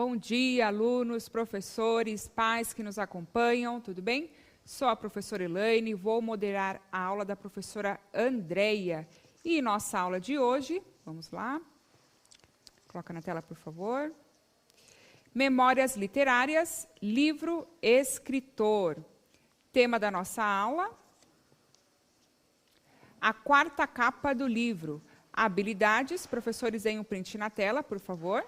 Bom dia, alunos, professores, pais que nos acompanham, tudo bem? Sou a professora Elaine e vou moderar a aula da professora Andreia. E nossa aula de hoje, vamos lá, coloca na tela, por favor. Memórias literárias, livro escritor. Tema da nossa aula, a quarta capa do livro. Habilidades, professores, deem um print na tela, por favor.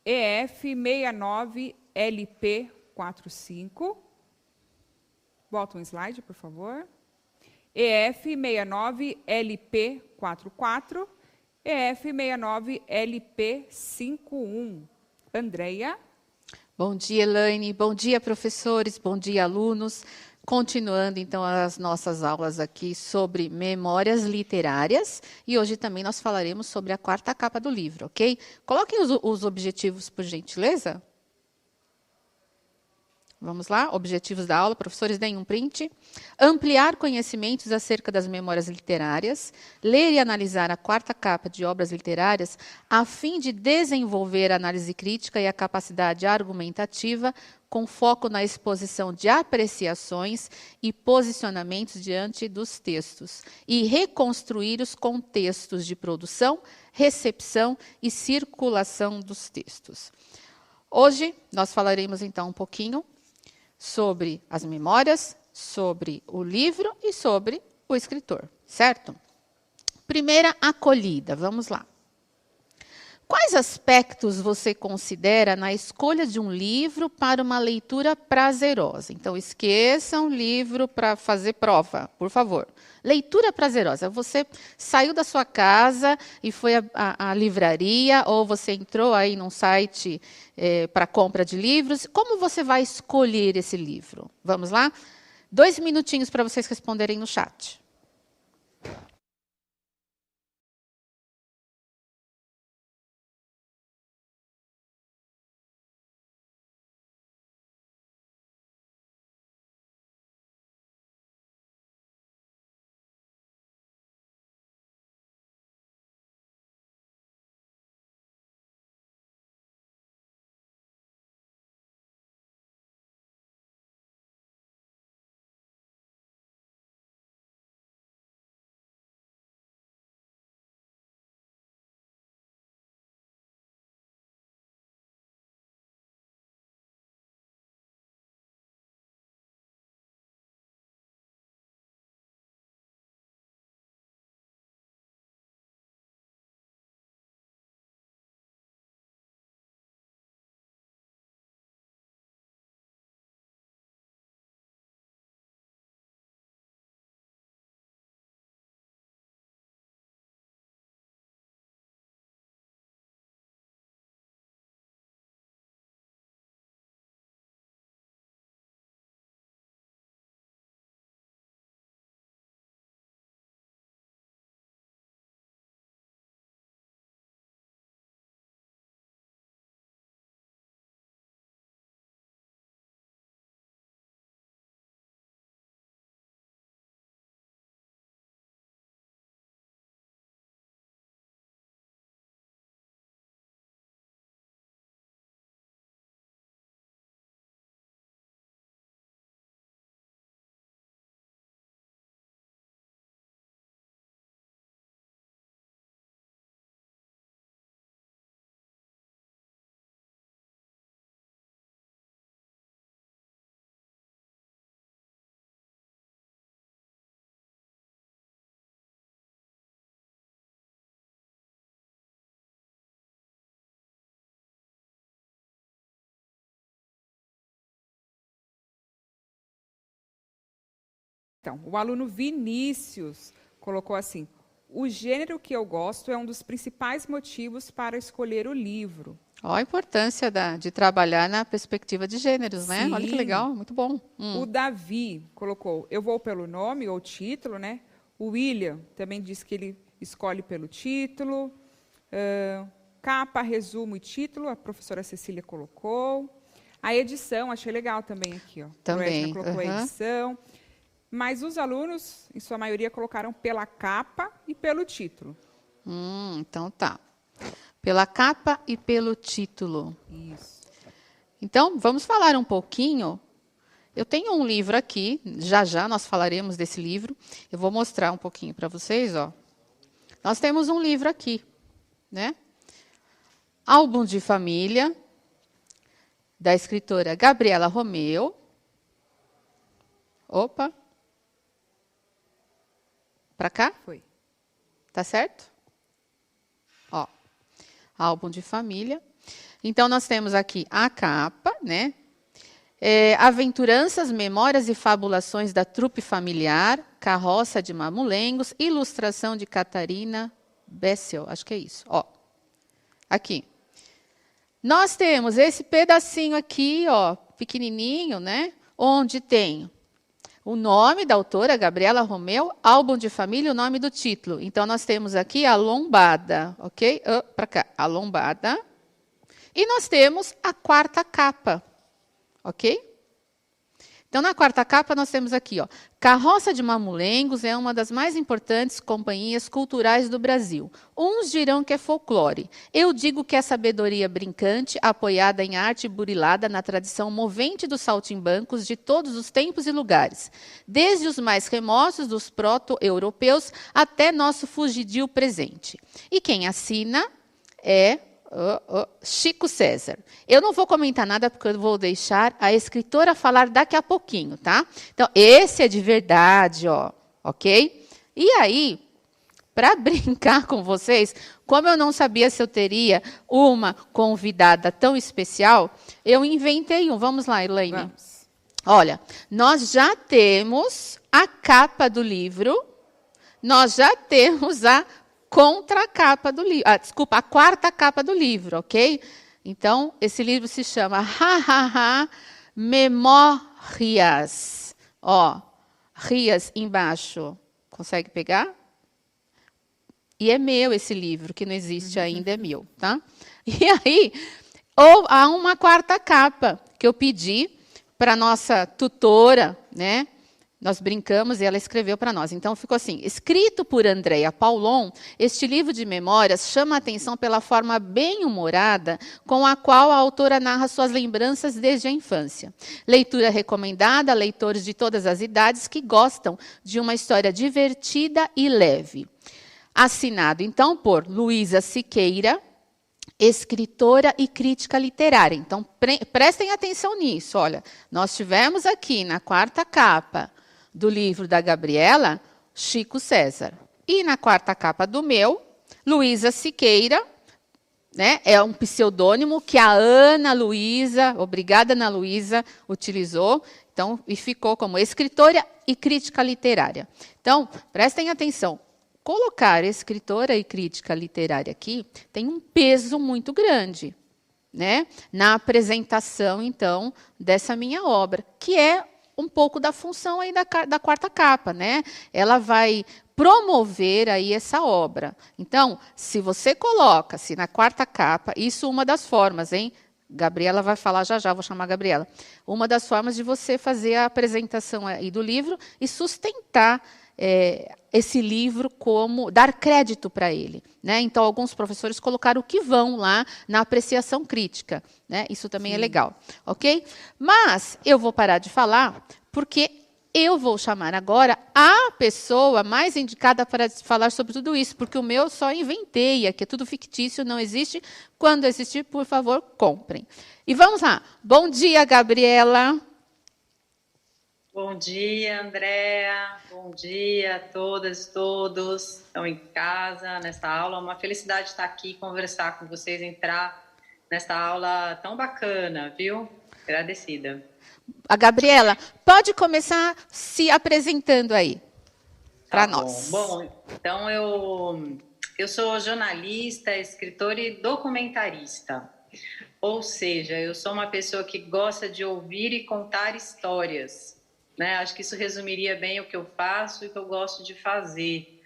EF69LP45. Volta um slide, por favor. EF69LP44. EF69LP51. Andreia. Bom dia, Elaine. Bom dia, professores. Bom dia, alunos. Continuando, então, as nossas aulas aqui sobre memórias literárias. E hoje também nós falaremos sobre a quarta capa do livro, ok? Coloquem os objetivos, por gentileza. Vamos lá, objetivos da aula, professores, deem um print. Ampliar conhecimentos acerca das memórias literárias, ler e analisar a quarta capa de obras literárias, a fim de desenvolver a análise crítica e a capacidade argumentativa, com foco na exposição de apreciações e posicionamentos diante dos textos, e reconstruir os contextos de produção, recepção e circulação dos textos. Hoje, nós falaremos, então, um pouquinho sobre as memórias, sobre o livro e sobre o escritor, certo? Primeira acolhida, vamos lá. Quais aspectos você considera na escolha de um livro para uma leitura prazerosa? Então, esqueçam livro para fazer prova, por favor. Leitura prazerosa. Você saiu da sua casa e foi à livraria, ou você entrou aí num site para compra de livros. Como você vai escolher esse livro? Vamos lá? 2 minutinhos para vocês responderem no chat. Então, o aluno Vinícius colocou assim: o gênero que eu gosto é um dos principais motivos para escolher o livro. Olha a importância de trabalhar na perspectiva de gêneros, né? Sim. Olha que legal, muito bom. O Davi colocou: eu vou pelo nome ou título, né? O William também disse que ele escolhe pelo título. Capa, resumo e título, a professora Cecília colocou. A edição, achei legal também aqui, ó. Também. A colocou a edição. Mas os alunos, em sua maioria, colocaram pela capa e pelo título. Então tá. Pela capa e pelo título. Isso. Então, vamos falar um pouquinho. Eu tenho um livro aqui, já nós falaremos desse livro. Eu vou mostrar um pouquinho para vocês, ó. Nós temos um livro aqui, né? Álbum de Família, da escritora Gabriela Romeu. Opa. Para cá? Foi. Tá certo? Ó, álbum de família. Então, nós temos aqui a capa, né? Aventuranças, Memórias e Fabulações da Trupe Familiar, Carroça de Mamulengos, ilustração de Catarina Bessel, acho que é isso. Ó, aqui. Nós temos esse pedacinho aqui, ó, pequenininho, né? Onde tem o nome da autora, Gabriela Romeu, álbum de família, o nome do título. Então, nós temos aqui a lombada, ok? Para cá, a lombada. E nós temos a quarta capa, ok? Então, na quarta capa, nós temos aqui, ó, Carroça de Mamulengos é uma das mais importantes companhias culturais do Brasil. Uns dirão que é folclore. Eu digo que é sabedoria brincante, apoiada em arte burilada na tradição movente dos saltimbancos de todos os tempos e lugares, desde os mais remotos dos proto-europeus até nosso fugidio presente. E quem assina é Chico César. Eu não vou comentar nada porque eu vou deixar a escritora falar daqui a pouquinho, tá? Então, esse é de verdade, ó, ok? E aí, para brincar com vocês, como eu não sabia se eu teria uma convidada tão especial, eu inventei um. Vamos lá, Elaine. Vamos. Olha, nós já temos a capa do livro, nós já temos a contracapa do livro. Desculpa, a quarta capa do livro, ok? Então, esse livro se chama Memórias. Ó, rias embaixo. Consegue pegar? E é meu esse livro, que não existe ainda, é meu, tá? E aí, há uma quarta capa que eu pedi para nossa tutora, né? Nós brincamos e ela escreveu para nós. Então, ficou assim, escrito por Andréa Paulon, este livro de memórias chama a atenção pela forma bem-humorada com a qual a autora narra suas lembranças desde a infância. Leitura recomendada a leitores de todas as idades que gostam de uma história divertida e leve. Assinado, então, por Luísa Siqueira, escritora e crítica literária. Então, prestem atenção nisso. Olha, nós tivemos aqui na quarta capa do livro da Gabriela, Chico César. E na quarta capa do meu, Luísa Siqueira, né? É um pseudônimo que a Ana Luísa, obrigada Ana Luísa, utilizou. Então, e ficou como escritora e crítica literária. Então, prestem atenção. Colocar escritora e crítica literária aqui tem um peso muito grande, né? Na apresentação, então, dessa minha obra, que é um pouco da função aí da quarta capa, né? Ela vai promover aí essa obra. Então, se você coloca, se na quarta capa, isso é uma das formas, hein? Gabriela vai falar já, vou chamar a Gabriela. Uma das formas de você fazer a apresentação aí do livro e sustentar esse livro como dar crédito para ele, né? Então, alguns professores colocaram o que vão lá na apreciação crítica, né? Isso também é legal, ok? Mas eu vou parar de falar porque eu vou chamar agora a pessoa mais indicada para falar sobre tudo isso, porque o meu só inventei, aqui é tudo fictício, não existe. Quando existir, por favor, comprem. E vamos lá. Bom dia, Gabriela. Bom dia, Andréa. Bom dia a todas e todos que estão em casa nesta aula. Uma felicidade estar aqui, conversar com vocês, entrar nesta aula tão bacana, viu? Agradecida. A Gabriela, pode começar se apresentando aí para nós. Bom, então eu sou jornalista, escritora e documentarista. Ou seja, eu sou uma pessoa que gosta de ouvir e contar histórias. Né? Acho que isso resumiria bem o que eu faço e o que eu gosto de fazer.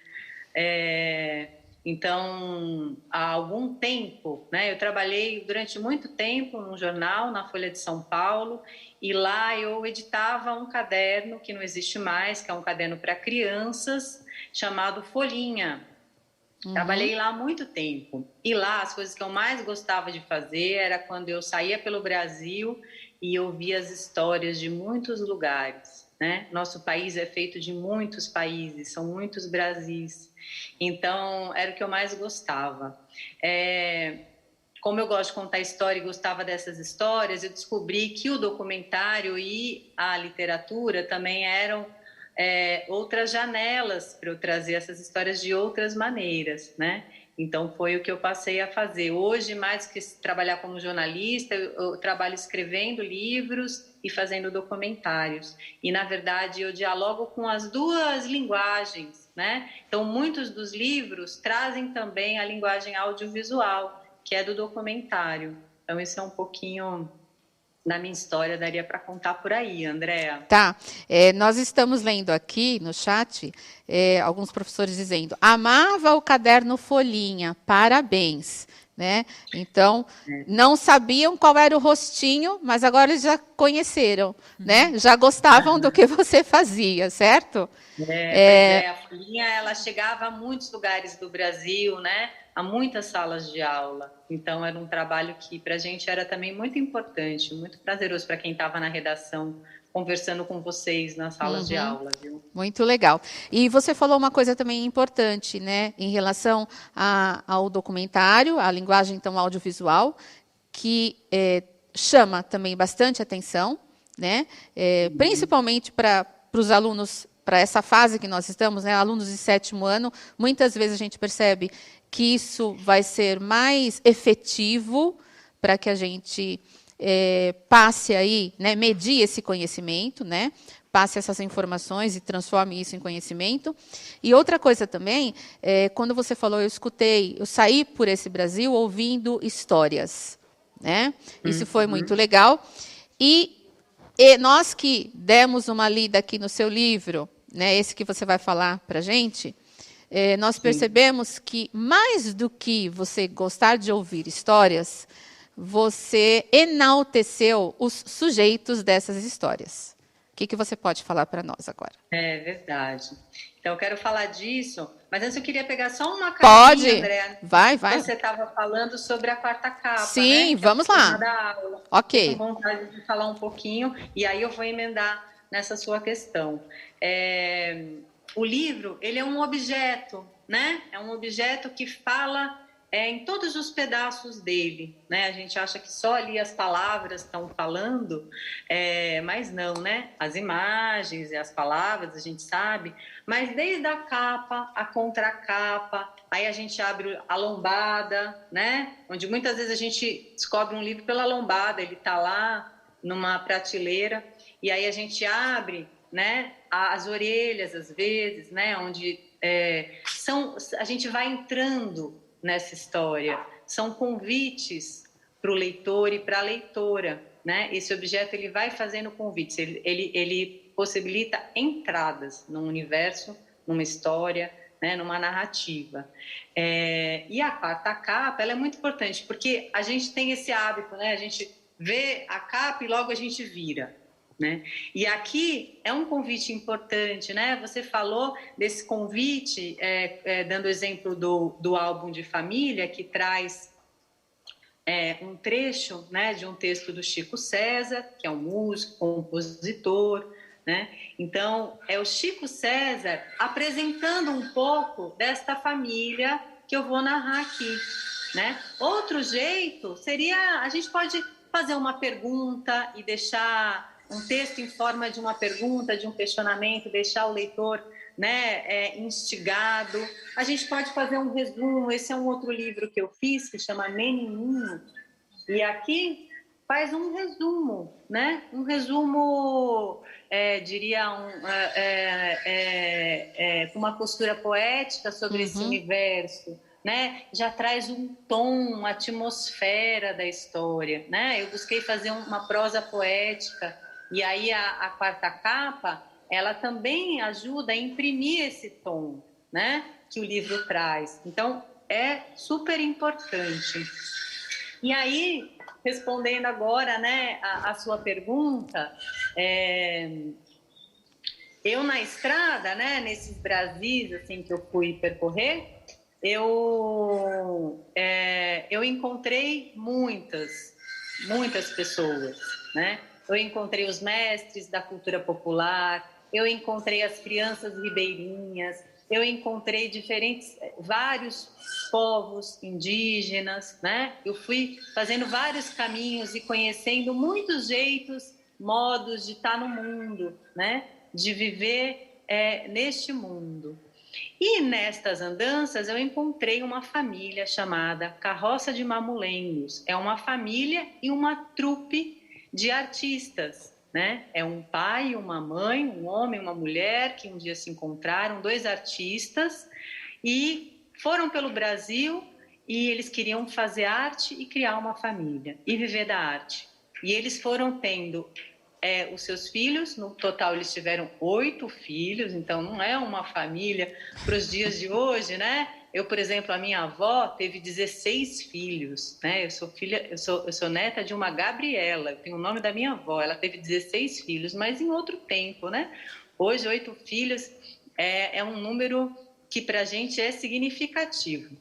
Então, há algum tempo, né, eu trabalhei durante muito tempo num jornal, na Folha de São Paulo, e lá eu editava um caderno que não existe mais, que é um caderno para crianças, chamado Folhinha. Trabalhei lá há muito tempo. E lá, as coisas que eu mais gostava de fazer era quando eu saía pelo Brasil e ouvia as histórias de muitos lugares, né? Nosso país é feito de muitos países, são muitos Brasis. Então, era o que eu mais gostava. Como eu gosto de contar história e gostava dessas histórias, eu descobri que o documentário e a literatura também eram outras janelas para eu trazer essas histórias de outras maneiras, né? Então, foi o que eu passei a fazer. Hoje, mais que trabalhar como jornalista, eu trabalho escrevendo livros e fazendo documentários. E, na verdade, eu dialogo com as duas linguagens, né? Então, muitos dos livros trazem também a linguagem audiovisual, que é do documentário. Então, isso é um pouquinho da minha história, daria para contar por aí, Andréa. Tá. Nós estamos lendo aqui no chat alguns professores dizendo: amava o caderno Folhinha, parabéns. Né? Então, não sabiam qual era o rostinho, mas agora eles já conheceram, né? Já gostavam do que você fazia, certo? A Folhinha, ela chegava a muitos lugares do Brasil, né? A muitas salas de aula. Então, era um trabalho que para a gente era também muito importante, muito prazeroso para quem estava na redação, conversando com vocês nas salas de aula, viu? Muito legal. E você falou uma coisa também importante, né, em relação ao documentário, a linguagem então audiovisual, que chama também bastante atenção, né, principalmente para os alunos, para essa fase que nós estamos, né, alunos de 7º ano, muitas vezes a gente percebe que isso vai ser mais efetivo para que a gente passe aí, né, medir esse conhecimento, né, passe essas informações e transforme isso em conhecimento. E outra coisa também, quando você falou, eu saí por esse Brasil ouvindo histórias, né? Isso foi muito legal. E nós que demos uma lida aqui no seu livro, né, esse que você vai falar para a gente, nós percebemos que mais do que você gostar de ouvir histórias, você enalteceu os sujeitos dessas histórias. O que você pode falar para nós agora? É verdade. Então, eu quero falar disso, mas antes eu queria pegar só uma carinha, André. Vai. Você estava falando sobre a quarta capa, sim, né? Vamos lá. Da aula. Ok. Tô com vontade de falar um pouquinho, e aí eu vou emendar nessa sua questão. O livro, ele é um objeto, né? É um objeto que fala em todos os pedaços dele, né? A gente acha que só ali as palavras estão falando, mas não, né? As imagens e as palavras, a gente sabe, mas desde a capa, a contracapa, aí a gente abre a lombada, né? Onde muitas vezes a gente descobre um livro pela lombada, ele está lá numa prateleira, e aí a gente abre, né? As orelhas, às vezes, né? Onde a gente vai entrando nessa história, são convites para o leitor e para a leitora, né? Esse objeto ele vai fazendo convites, ele possibilita entradas num universo, numa história, né? Numa narrativa. E a quarta capa, ela é muito importante, porque a gente tem esse hábito, né? A gente vê a capa e logo a gente vira, né? E aqui é um convite importante, né? Você falou desse convite, dando exemplo do álbum de família, que traz um trecho, né, de um texto do Chico César, que é um músico, compositor, né? Então, é o Chico César apresentando um pouco desta família que eu vou narrar aqui, né? Outro jeito seria, a gente pode fazer uma pergunta e deixar um texto em forma de uma pergunta, de um questionamento, deixar o leitor, né, instigado. A gente pode fazer um resumo. Esse é um outro livro que eu fiz, que chama Menininho, e aqui faz um resumo, né? Um resumo, diria, com uma costura poética sobre esse universo, né? Já traz um tom, uma atmosfera da história, né? Eu busquei fazer uma prosa poética. E aí a quarta capa, ela também ajuda a imprimir esse tom, né, que o livro traz. Então, é super importante. E aí, respondendo agora, né, a sua pergunta, eu na estrada, né, nesses Brasis assim, que eu fui percorrer, eu encontrei muitas pessoas, né? Eu encontrei os mestres da cultura popular, eu encontrei as crianças ribeirinhas, eu encontrei vários povos indígenas, né? Eu fui fazendo vários caminhos e conhecendo muitos jeitos, modos de estar no mundo, né? De viver neste mundo. E nestas andanças eu encontrei uma família chamada Carroça de Mamulengos. É uma família e uma trupe de artistas, né? É um pai, uma mãe, um homem, uma mulher que um dia se encontraram, 2 artistas, e foram pelo Brasil e eles queriam fazer arte e criar uma família e viver da arte. E eles foram tendo os seus filhos, no total eles tiveram 8 filhos, então não é uma família para os dias de hoje, né? Eu, por exemplo, a minha avó teve 16 filhos, né? Eu sou neta de uma Gabriela, eu tenho o nome da minha avó, ela teve 16 filhos, mas em outro tempo, né? Hoje, 8 filhos é um número que para a gente é significativo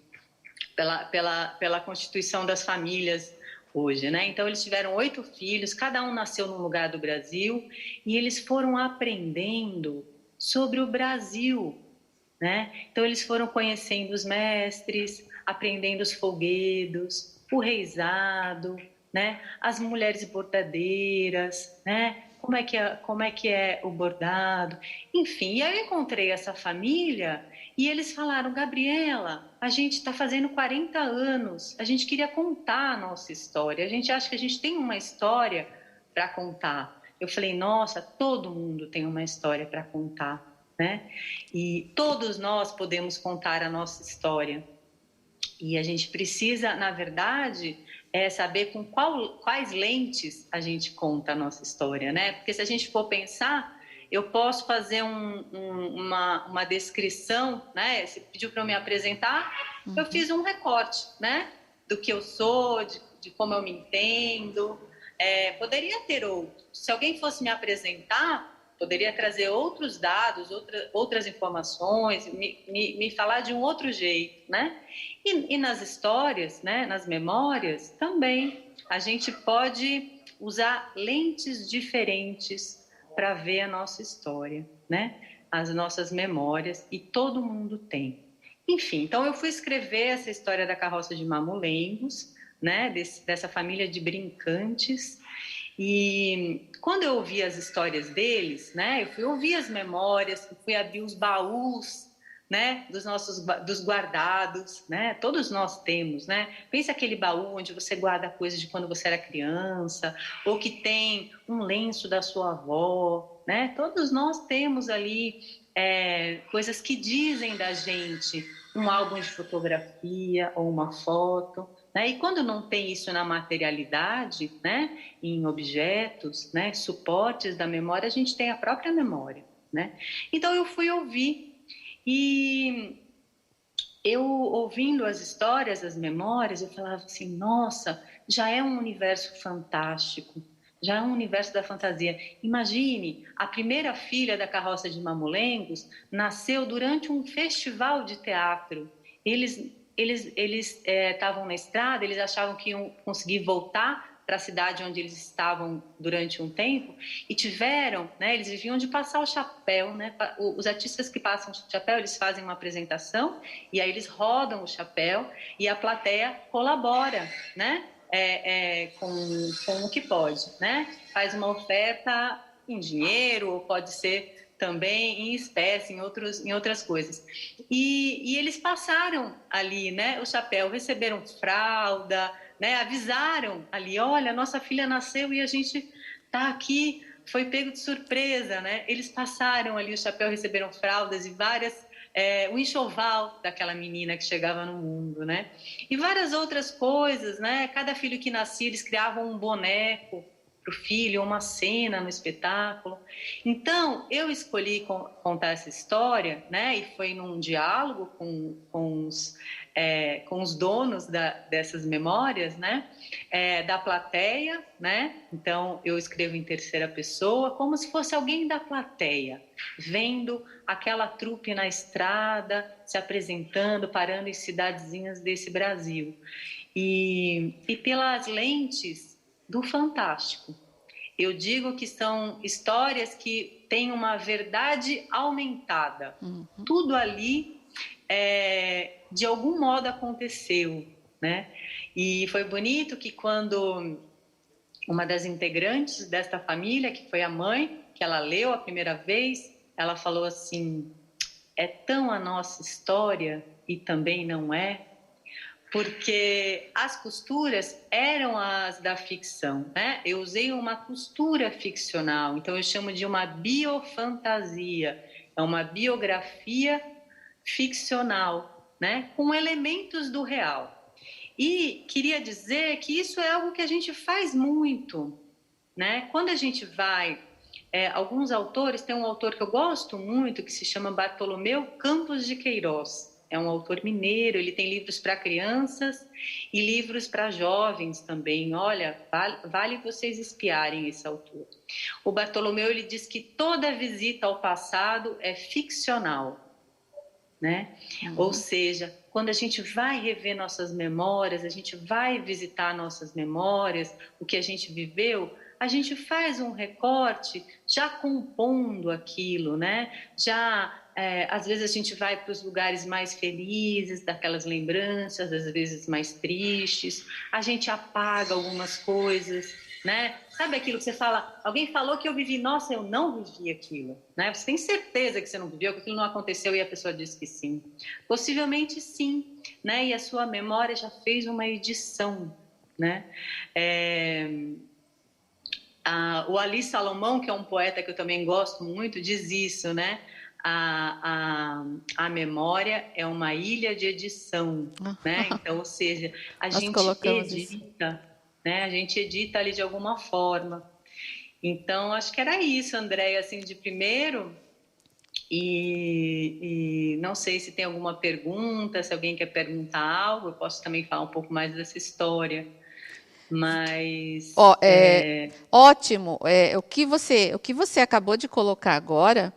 pela constituição das famílias hoje, né? Então eles tiveram 8 filhos, cada um nasceu num lugar do Brasil e eles foram aprendendo sobre o Brasil, né? Então eles foram conhecendo os mestres, aprendendo os folguedos, o reizado, né? As mulheres bordadeiras, né? Como é que é o bordado, enfim. E aí eu encontrei essa família e eles falaram: Gabriela, a gente está fazendo 40 anos, a gente queria contar a nossa história, a gente acha que a gente tem uma história para contar. Eu falei: nossa, todo mundo tem uma história para contar, né? E todos nós podemos contar a nossa história. E a gente precisa, na verdade, saber com quais lentes a gente conta a nossa história, né? Porque se a gente for pensar, eu posso fazer uma descrição, né? Você pediu para eu me apresentar, eu fiz um recorte, né? Do que eu sou, de como eu me entendo. Poderia ter outro. Se alguém fosse me apresentar, poderia trazer outros dados, outras informações, me falar de um outro jeito, né? E nas histórias, né, nas memórias, também a gente pode usar lentes diferentes para ver a nossa história, né? As nossas memórias, e todo mundo tem. Enfim, então eu fui escrever essa história da Carroça de Mamulengos, né? Dessa família de brincantes. E quando eu ouvi as histórias deles, né, eu fui ouvir as memórias, fui abrir os baús, né, dos guardados, né, todos nós temos, né. Pensa aquele baú onde você guarda coisas de quando você era criança, ou que tem um lenço da sua avó, né. Todos nós temos ali coisas que dizem da gente, um álbum de fotografia ou uma foto. E quando não tem isso na materialidade, né, em objetos, né, suportes da memória, a gente tem a própria memória, né? Então eu fui ouvir, e eu ouvindo as histórias, as memórias, eu falava assim: nossa, já é um universo fantástico, já é um universo da fantasia. Imagine, a primeira filha da Carroça de Mamulengos nasceu durante um festival de teatro. Eles estavam na estrada, eles achavam que iam conseguir voltar para a cidade onde eles estavam durante um tempo, e tiveram, né, eles viviam de passar o chapéu, né, os artistas que passam o chapéu, eles fazem uma apresentação, e aí eles rodam o chapéu, e a plateia colabora, né, com o que pode, né, faz uma oferta em dinheiro, ou pode ser também em espécie, em outras coisas. E eles passaram ali, né, o chapéu, receberam fralda, né, avisaram ali: olha, nossa filha nasceu e a gente está aqui, foi pego de surpresa, né? Eles passaram ali o chapéu, receberam fraldas e o enxoval daquela menina que chegava no mundo, né? E várias outras coisas, né? Cada filho que nascia, eles criavam um boneco o filho, uma cena no espetáculo. Então, eu escolhi contar essa história, né? E foi num diálogo com os donos dessas memórias, né? Da plateia, né? Então, eu escrevo em terceira pessoa, como se fosse alguém da plateia, vendo aquela trupe na estrada, se apresentando, parando em cidadezinhas desse Brasil. E pelas lentes do fantástico. Eu digo que são histórias que têm uma verdade aumentada. Tudo ali, de algum modo, aconteceu, né? E foi bonito que quando uma das integrantes desta família, que foi a mãe, que ela leu a primeira vez, ela falou assim: é tão a nossa história e também não é, porque as costuras eram as da ficção, né? Eu usei uma costura ficcional, então eu chamo de uma biofantasia, é uma biografia ficcional, né? Com elementos do real. E queria dizer que isso é algo que a gente faz muito, né? Quando a gente vai... alguns autores, tem um autor que eu gosto muito, que se chama Bartolomeu Campos de Queiroz. É um autor mineiro, ele tem livros para crianças e livros para jovens também. Olha, vale vocês espiarem esse autor. O Bartolomeu, ele diz que toda visita ao passado é ficcional, né? Ou seja, quando a gente vai rever nossas memórias, a gente vai visitar nossas memórias, o que a gente viveu, a gente faz um recorte já compondo aquilo, né? Às vezes a gente vai para os lugares mais felizes, daquelas lembranças, às vezes mais tristes, a gente apaga algumas coisas, né? Sabe aquilo que você fala, alguém falou que eu vivi, nossa, eu não vivi aquilo, né? Você tem certeza que você não viveu, que aquilo não aconteceu e a pessoa diz que sim. Possivelmente sim, né? E a sua memória já fez uma edição, né? O Ali Salomão, que é um poeta que eu também gosto muito, diz isso, né? A memória é uma ilha de edição, né? Então, ou seja, a gente edita, né? A gente edita ali de alguma forma. Então, acho que era isso, Andréia, assim, de primeiro. E não sei se tem alguma pergunta, se alguém quer perguntar algo, eu posso também falar um pouco mais dessa história. Mas ótimo. O que você acabou de colocar agora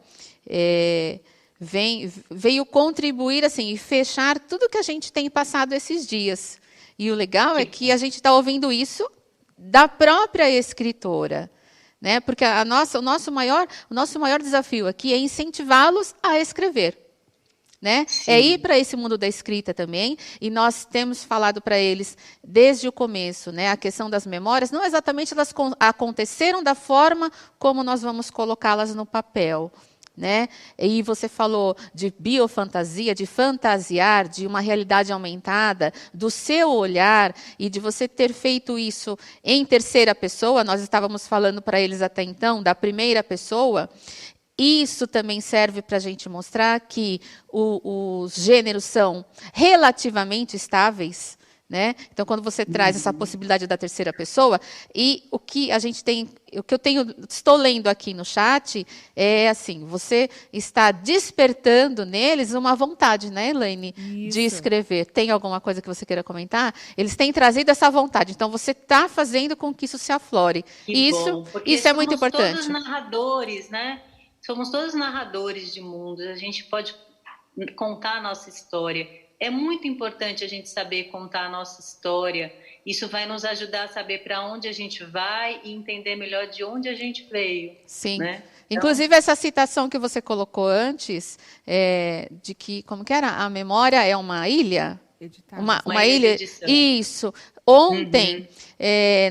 veio contribuir assim e fechar tudo que a gente tem passado esses dias. E o legal é que a gente está ouvindo isso da própria escritora, né? Porque o nosso maior desafio aqui é incentivá-los a escrever. Né? É ir para esse mundo da escrita também, e nós temos falado para eles desde o começo, né? A questão das memórias, não exatamente elas aconteceram da forma como nós vamos colocá-las no papel. Né? E você falou de biofantasia, de fantasiar, de uma realidade aumentada, do seu olhar e de você ter feito isso em terceira pessoa. Nós estávamos falando para eles até então da primeira pessoa. Isso também serve para a gente mostrar que os gêneros são relativamente estáveis, né? Então, quando você traz essa possibilidade da terceira pessoa, e o que a gente tem, estou lendo aqui no chat, é assim, você está despertando neles uma vontade, né, Elaine, de escrever. Tem alguma coisa que você queira comentar? Eles têm trazido essa vontade, então você está fazendo com que isso se aflore. Isso é muito importante. Somos todos narradores, né? Somos todos narradores de mundos, a gente pode contar a nossa história. É muito importante a gente saber contar a nossa história. Isso vai nos ajudar a saber para onde a gente vai e entender melhor de onde a gente veio. Sim. Né? Inclusive, essa citação que você colocou antes, de que, como que era? A memória é uma ilha? Uma ilha. Isso. Ontem,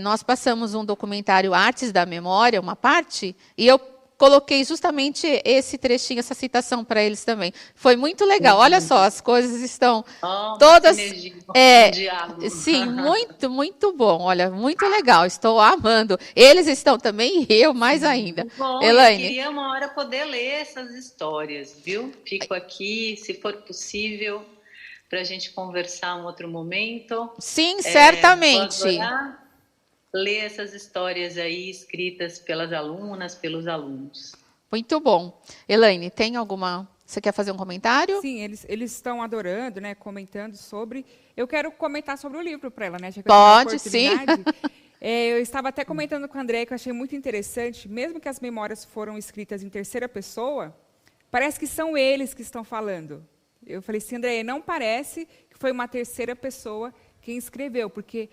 nós passamos um documentário Artes da Memória, uma parte, e eu coloquei justamente esse trechinho, essa citação para eles também. Foi muito legal. Olha só, as coisas estão todas... sim, muito, muito bom. Olha, muito legal. Estou amando. Eles estão também e eu mais ainda. Bom, Elaine. Eu queria uma hora poder ler essas histórias, viu? Fico aqui, se for possível, para a gente conversar um outro momento. Sim, certamente. ler essas histórias aí escritas pelas alunas, pelos alunos. Muito bom. Elaine, tem alguma... Você quer fazer um comentário? Sim, eles estão adorando, né? Comentando sobre. Eu quero comentar sobre o livro para ela, né? Já que Pode, eu tenho a oportunidade. Eu estava até comentando com a André que eu achei muito interessante, mesmo que as memórias foram escritas em terceira pessoa, parece que são eles que estão falando. Eu falei assim, André, não parece que foi uma terceira pessoa quem escreveu, porque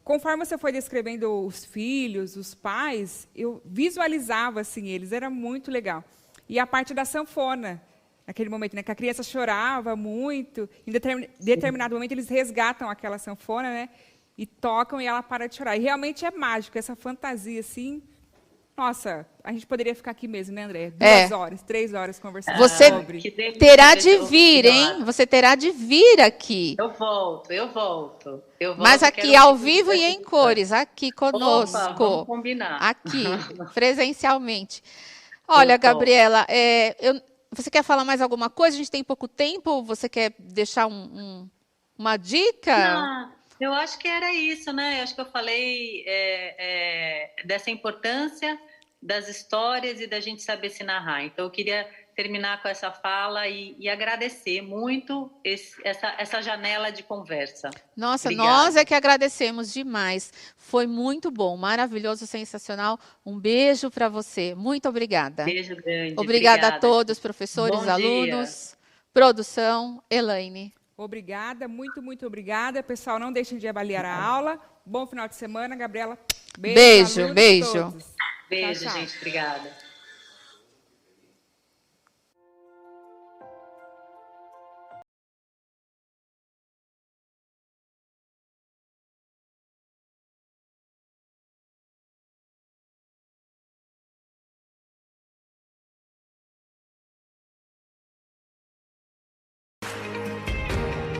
conforme você foi descrevendo os filhos, os pais, eu visualizava assim eles, era muito legal. E a parte da sanfona, naquele momento, né, que a criança chorava muito, em determinado momento eles resgatam aquela sanfona, né, e tocam e ela para de chorar. E realmente é mágico, essa fantasia assim. Nossa, a gente poderia ficar aqui mesmo, né, André? 2 horas, 3 horas conversando Você sobre. terá de vir, hein? Você terá de vir aqui. Eu volto. Mas aqui ao vivo e em cores, aqui conosco. Opa, vamos combinar. Aqui, presencialmente. Olha, Gabriela, você quer falar mais alguma coisa? A gente tem pouco tempo. Você quer deixar uma dica? Não, eu acho que era isso, né? Eu acho que eu falei dessa importância das histórias e da gente saber se narrar. Então, eu queria terminar com essa fala e agradecer muito essa janela de conversa. Nossa, Obrigada. Nós é que agradecemos demais. Foi muito bom, maravilhoso, sensacional. Um beijo para você. Muito obrigada. Beijo grande. Obrigada a todos, professores, Bom alunos, dia. produção, Elaine. Obrigada, muito, muito obrigada. Pessoal, não deixem de avaliar a aula. Bom final de semana, Gabriela. Beijo, alunos, beijo. todos. Beijo, Tchau, tchau. gente. Obrigada.